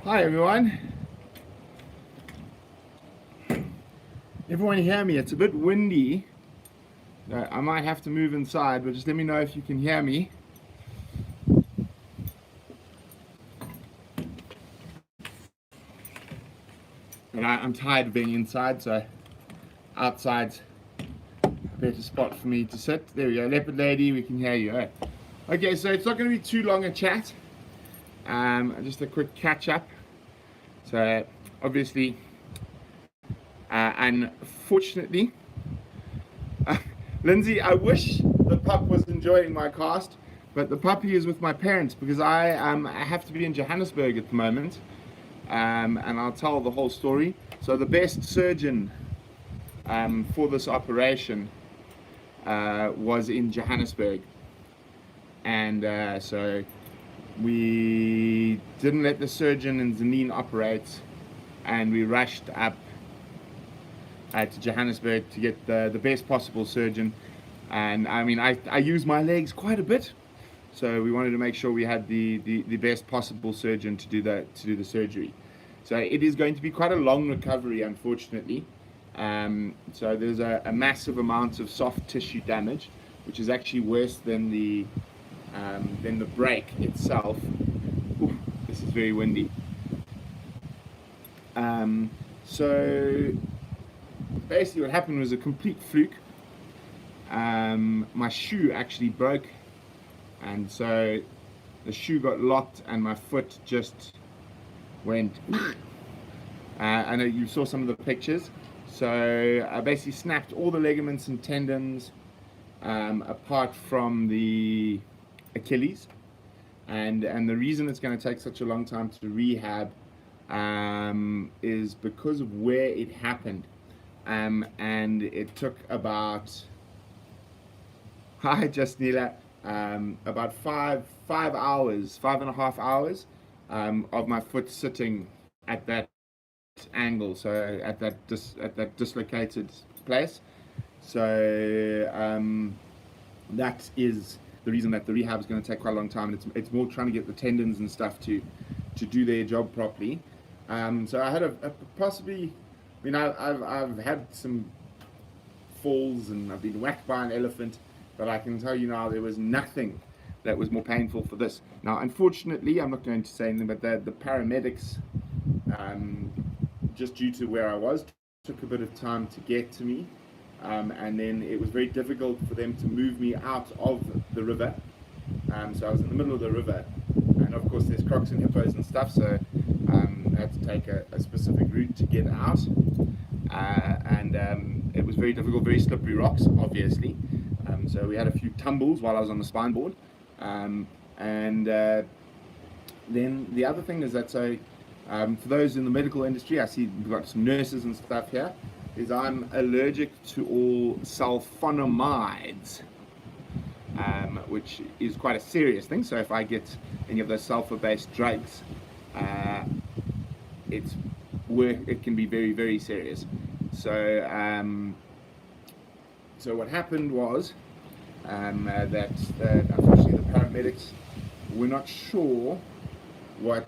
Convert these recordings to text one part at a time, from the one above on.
Hi everyone. Everyone hear me? It's a bit windy. I might have to move inside, but just let me know if you can hear me. And I'm tired of being inside, so outside's a better spot for me to sit. There we go, leopard lady, we can hear you. Okay, so it's not going to be too long a chat. Just a quick catch up. So obviously, unfortunately, Lindsay, I wish the pup was enjoying my cast, but the puppy is with my parents because I have to be in Johannesburg at the moment, and I'll tell the whole story. So the best surgeon for this operation was in Johannesburg, and so we didn't let the surgeon in Zanin operate, and we rushed up to Johannesburg to get the best possible surgeon. And I mean, I use my legs quite a bit, so we wanted to make sure we had the best possible surgeon to do the surgery. So it is going to be quite a long recovery, unfortunately. So there's a massive amount of soft tissue damage, which is actually worse than the break itself. Ooh, this is very windy. So basically what happened was a complete fluke. My shoe actually broke, and so the shoe got locked and my foot just went I know you saw some of the pictures. So I basically snapped all the ligaments and tendons apart from the Achilles, and the reason it's going to take such a long time to rehab is because of where it happened. And it took about about 5.5 hours of my foot sitting at that angle, so at that dislocated place. So that is the reason that the rehab is going to take quite a long time, and it's more trying to get the tendons and stuff to do their job properly. So I had a possibly, I mean, I've had some falls and I've been whacked by an elephant, but I can tell you now there was nothing that was more painful for this. Now, unfortunately, I'm not going to say anything, but the paramedics, just due to where I was, took a bit of time to get to me, and then it was very difficult for them to move me out of the river. So I was in the middle of the river, and of course there's crocs and hippos and stuff, so I had to take a specific route to get out, and it was very difficult, very slippery rocks, obviously. So we had a few tumbles while I was on the spine board, and then the other thing is that, so for those in the medical industry, I see we've got some nurses and stuff here, is I'm allergic to all sulfonamides, which is quite a serious thing. So if I get any of those sulfur-based drugs, it can be very, very serious. So so what happened was that unfortunately the paramedics were not sure what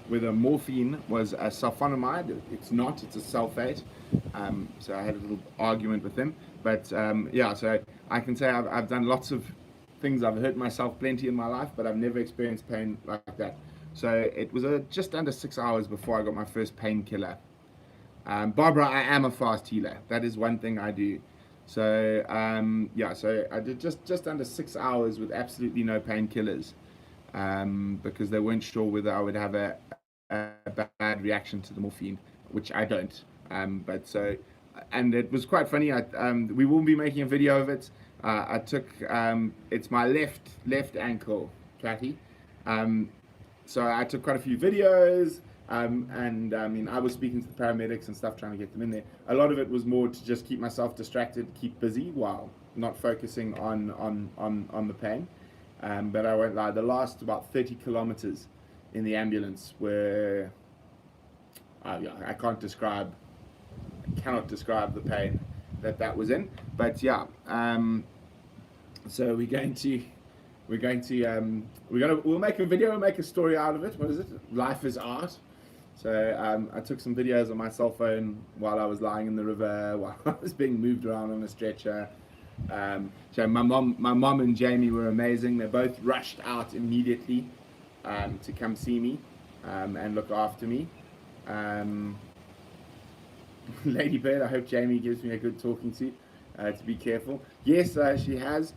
whether morphine was a sulfonamide. It's not, it's a sulfate. So I had a little argument with them, but yeah, so I can say I've done lots of things. I've hurt myself plenty in my life, but I've never experienced pain like that. So it was just under 6 hours before I got my first painkiller. Barbara, I am a fast healer. That is one thing I do. So yeah, so I did just under 6 hours with absolutely no painkillers, because they weren't sure whether I would have a bad reaction to the morphine, which I don't. But so, and it was quite funny. We will be making a video of it. I took it's my left ankle, Cathy. So I took quite a few videos, and I mean, I was speaking to the paramedics and stuff, trying to get them in there. A lot of it was more to just keep myself distracted, keep busy while not focusing on the pain. But I won't lie, the last about 30 kilometers in the ambulance were, yeah, I cannot describe the pain that was in. But yeah, so we're going to we're going to we'll make a video, make a story out of it. What is it? Life is art. So I took some videos on my cell phone while I was lying in the river, while I was being moved around on a stretcher. So my mom and Jamie were amazing. They both rushed out immediately to come see me and look after me. Lady Bird, I hope Jamie gives me a good talking to be careful. Yes, she has.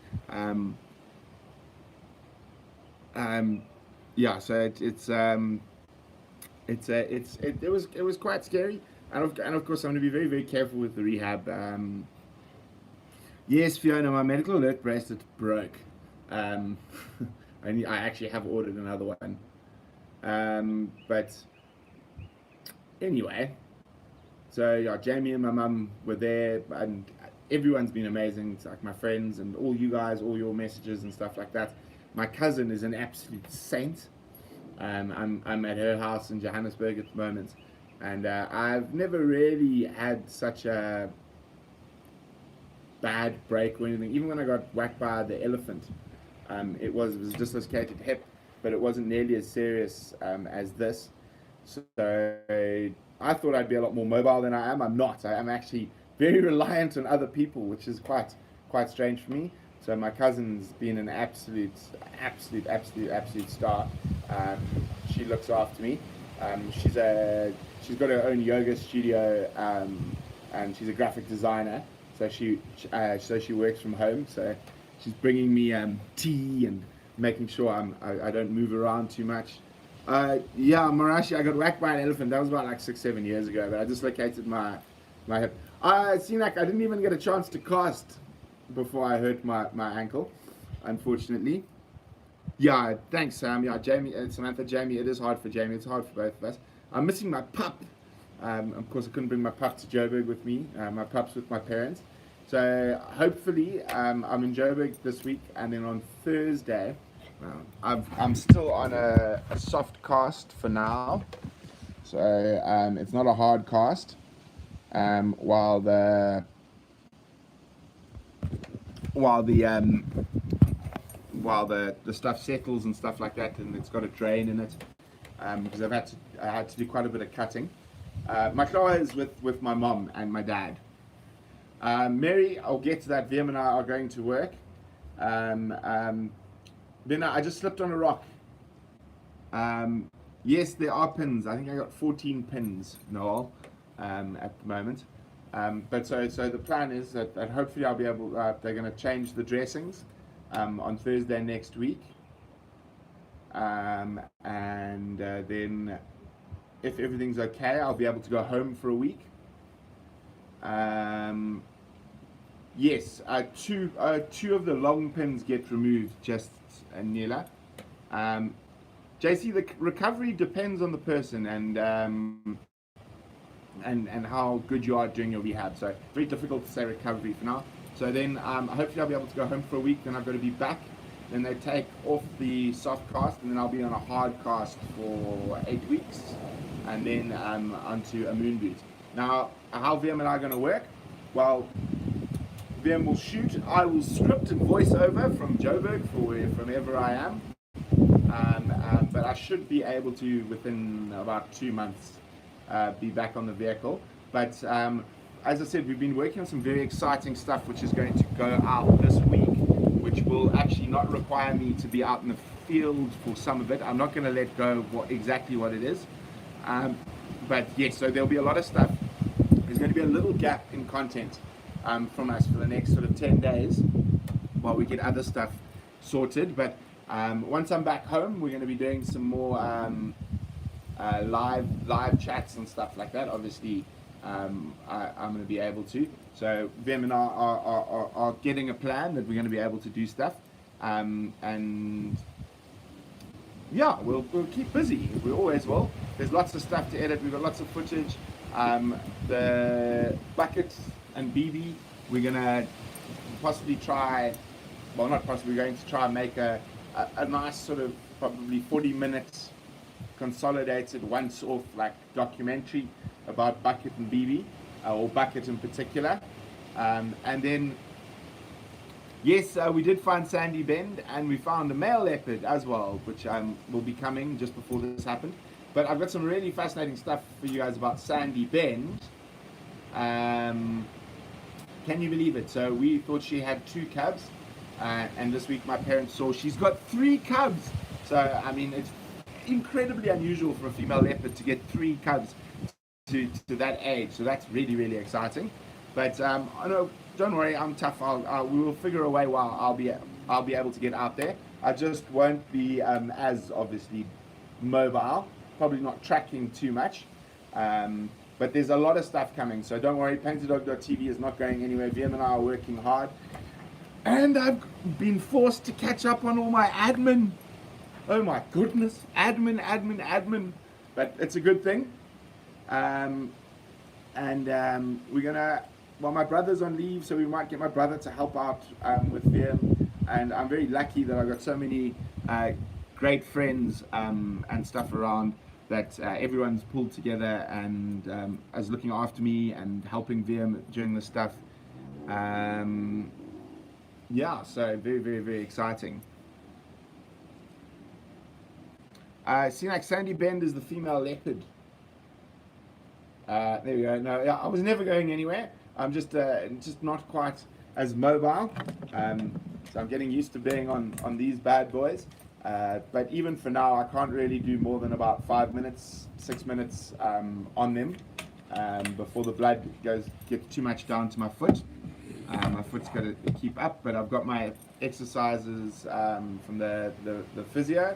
Yeah, so it was quite scary, and of course I'm going to be very, very careful with the rehab. Yes, Fiona, my medical alert bracelet broke. I actually have ordered another one. But anyway, so yeah, Jamie and my mum were there, and everyone's been amazing. It's like my friends and all you guys, all your messages and stuff like that. My cousin is an absolute saint. I'm at her house in Johannesburg at the moment, and I've never really had such a bad break or anything. Even when I got whacked by the elephant, it was dislocated hip, but it wasn't nearly as serious as this. So I thought I'd be a lot more mobile than I am. I'm not. I'm actually very reliant on other people, which is quite strange for me. So my cousin's been an absolute star. She looks after me. She's got her own yoga studio, and she's a graphic designer. So she works from home. So she's bringing me tea and making sure I don't move around too much. Yeah, Marashi, I got whacked by an elephant. That was about like 6-7 years ago. But I dislocated my hip. It seemed like I didn't even get a chance to cast before I hurt my ankle, unfortunately. Yeah, thanks, Sam. Yeah, Jamie, Samantha, Jamie. It is hard for Jamie. It's hard for both of us. I'm missing my pup. Of course, I couldn't bring my pup to Joburg with me. My pup's with my parents. So hopefully, I'm in Joburg this week, and then on Thursday, I'm still on a soft cast for now. So it's not a hard cast. While the stuff settles and stuff like that, and it's got a drain in it, because I had to do quite a bit of cutting. My car is with my mom and my dad. Mary, I'll get to that. VM and I are going to work. Then I just slipped on a rock. Yes, there are pins. I think I got 14 pins, Noel, at the moment. But so the plan is that hopefully I'll be able. They're going to change the dressings on Thursday next week, and then if everything's okay, I'll be able to go home for a week. Yes, two of the long pins get removed, just Nila. JC, the recovery depends on the person and how good you are doing your rehab. So very difficult to say recovery for now. So then hopefully I'll be able to go home for a week. Then I've got to be back. Then they take off the soft cast, and then I'll be on a hard cast for 8 weeks, and then onto a moon boot. Now, how VM and I are going to work? Well, VM will shoot. I will script and voice over from Joburg from wherever I am. But I should be able to, within about 2 months, be back on the vehicle. But as I said, we've been working on some very exciting stuff which is going to go out this week, which will actually not require me to be out in the field for some of it. I'm not going to let go of exactly what it is. But yes, so there'll be a lot of stuff. There's going to be a little gap in content from us for the next sort of 10 days while we get other stuff sorted. But once I'm back home, we're going to be doing some more live chats and stuff like that. Obviously, I'm going to be able to. So Vim and I are getting a plan that we're going to be able to do stuff, and yeah, we'll keep busy. We always will. There's lots of stuff to edit. We've got lots of footage. The bucket and BB, we're going to possibly try. Well, not possibly. We're going to try and make a nice sort of probably 40-minute consolidated once-off like documentary about Bucket and BB, or Bucket in particular, and then Yes, we did find Sandy Bend, and we found a male leopard as well, which will be coming just before this happened. But I've got some really fascinating stuff for you guys about Sandy Bend. Um, can you believe it? So we thought she had 2 cubs, and this week my parents saw she's got 3 cubs. So I mean, it's incredibly unusual for a female leopard to get 3 cubs to that age. So that's really, really exciting. But I know, don't worry, I'm tough. We will figure a way while I'll be able to get out there. I just won't be as obviously mobile, probably not tracking too much. But there's a lot of stuff coming, so don't worry. Painterdog.tv is not going anywhere. VM and I are working hard, and I've been forced to catch up on all my admin. Oh my goodness, admin. But it's a good thing. We're gonna. Well, my brother's on leave, so we might get my brother to help out with VM. And I'm very lucky that I've got so many great friends and stuff around that everyone's pulled together and is looking after me and helping VM during this stuff. Yeah, so very exciting. Seems like Sandy Bend is the female leopard. There we go. No, yeah, I was never going anywhere. I'm just not quite as mobile. So I'm getting used to being on these bad boys. But even for now, I can't really do more than about 5 minutes, 6 minutes on them before the blood gets too much down to my foot. My foot's got to keep up, but I've got my exercises from the physio,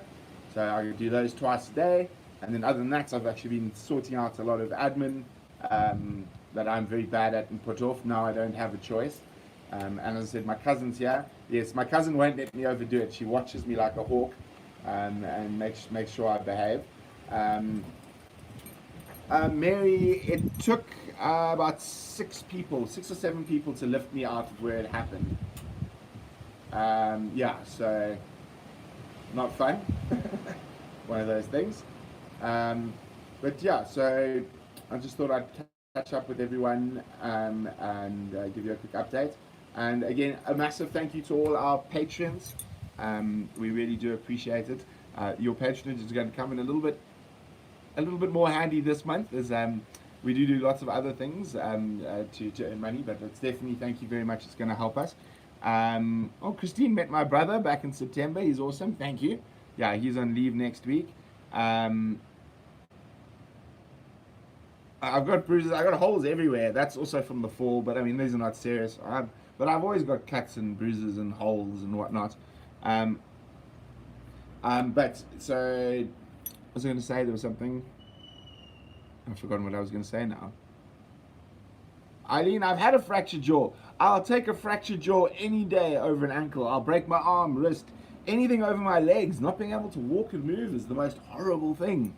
so I do those twice a day. And then other than that, I've actually been sorting out a lot of admin that I'm very bad at and put off. Now I don't have a choice. And as I said, my cousin's here. Yes, my cousin won't let me overdo it. She watches me like a hawk and makes sure I behave. Mary, it took about 6 or 7 people to lift me out of where it happened. Yeah, so not fun. One of those things. But yeah, so I just thought I'd catch up with everyone and give you a quick update. And again, a massive thank you to all our patrons. We really do appreciate it. Your patronage is going to come in a little bit more handy this month, as we do lots of other things to earn money. But it's definitely, thank you very much. It's going to help us. Christine met my brother back in September. He's awesome. Thank you. Yeah, he's on leave next week. I've got bruises. I got holes everywhere. That's also from the fall. But I mean, these are not serious. But I've always got cuts and bruises and holes and whatnot. But so I was going to say there was something. I've forgotten what I was going to say now. Eileen, I've had a fractured jaw. I'll take a fractured jaw any day over an ankle. I'll break my arm, wrist, anything over my legs. Not being able to walk and move is the most horrible thing.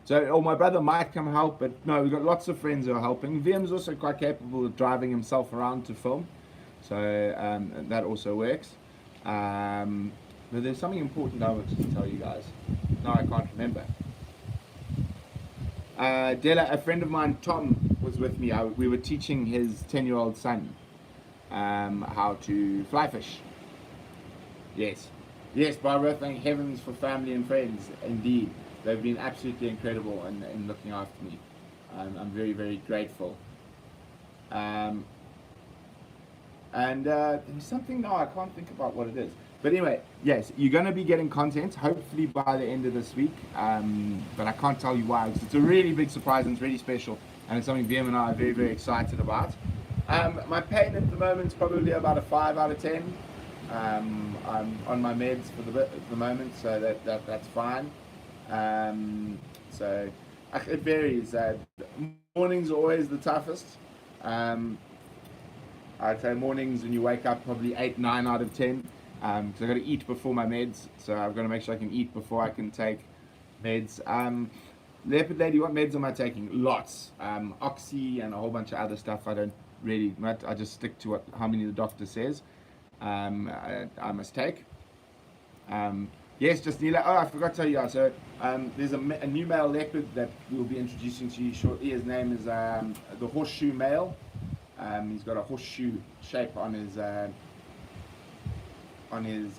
So my brother might come help, but no, we've got lots of friends who are helping. VM's also quite capable of driving himself around to film, so that also works. But there's something important I wanted to tell you guys. No, I can't remember. Della, a friend of mine, Tom, was with me. We were teaching his 10-year-old son how to fly fish. Yes, Barbara, thank heavens for family and friends, indeed. They've been absolutely incredible in looking after me. I'm very grateful. And there's something now, I can't think about what it is. But anyway, yes, you're going to be getting content, hopefully by the end of this week. But I can't tell you why, because it's a really big surprise and it's really special. And it's something VM and I are very excited about. My pain at the moment is probably about a 5 out of 10. I'm on my meds for the moment, so that's fine. So it varies. Mornings are always the toughest. I'd say mornings when you wake up probably 8, 9 out of 10. Because I've got to eat before my meds, so I've got to make sure I can eat before I can take meds. Leopard Lady, what meds am I taking? Lots. Oxy and a whole bunch of other stuff. I don't really, I just stick to how many the doctor says I must take. Yes, just Neela. Oh, I forgot to tell you guys. So there's a new male leopard that we'll be introducing to you shortly. His name is the horseshoe male. He's got a horseshoe shape on his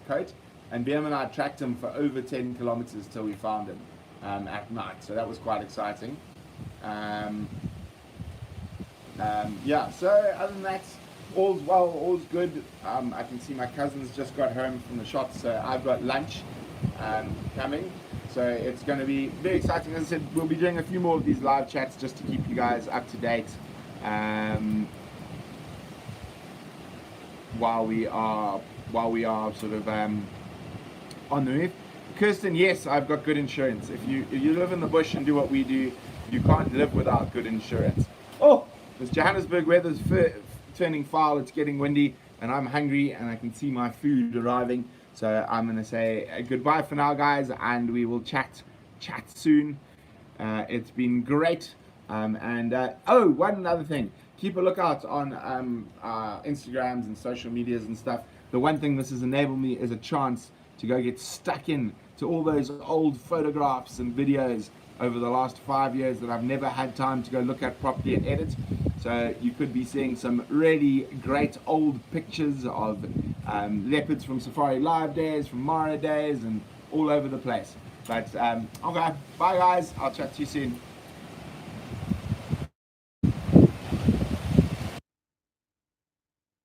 coat, and BM and I tracked him for over 10 kilometers till we found him at night. So that was quite exciting. Yeah. So other than that, all's well, all's good. I can see my cousins just got home from the shop, so I've got lunch coming. So it's going to be very exciting. As I said, we'll be doing a few more of these live chats just to keep you guys up to date while we are sort of on the move. Kirsten, yes, I've got good insurance. If you live in the bush and do what we do, you can't live without good insurance. Oh, this Johannesburg weather's turning foul. It's getting windy, and I'm hungry, and I can see my food arriving. So I'm going to say goodbye for now, guys, and we will chat soon. It's been great. Oh, one other thing. Keep a lookout on Instagrams and social medias and stuff. The one thing this has enabled me is a chance to go get stuck in to all those old photographs and videos over the last 5 years that I've never had time to go look at properly and edit. So you could be seeing some really great old pictures of leopards from Safari Live days, from Mara days, and all over the place. But okay, bye guys, I'll chat to you soon.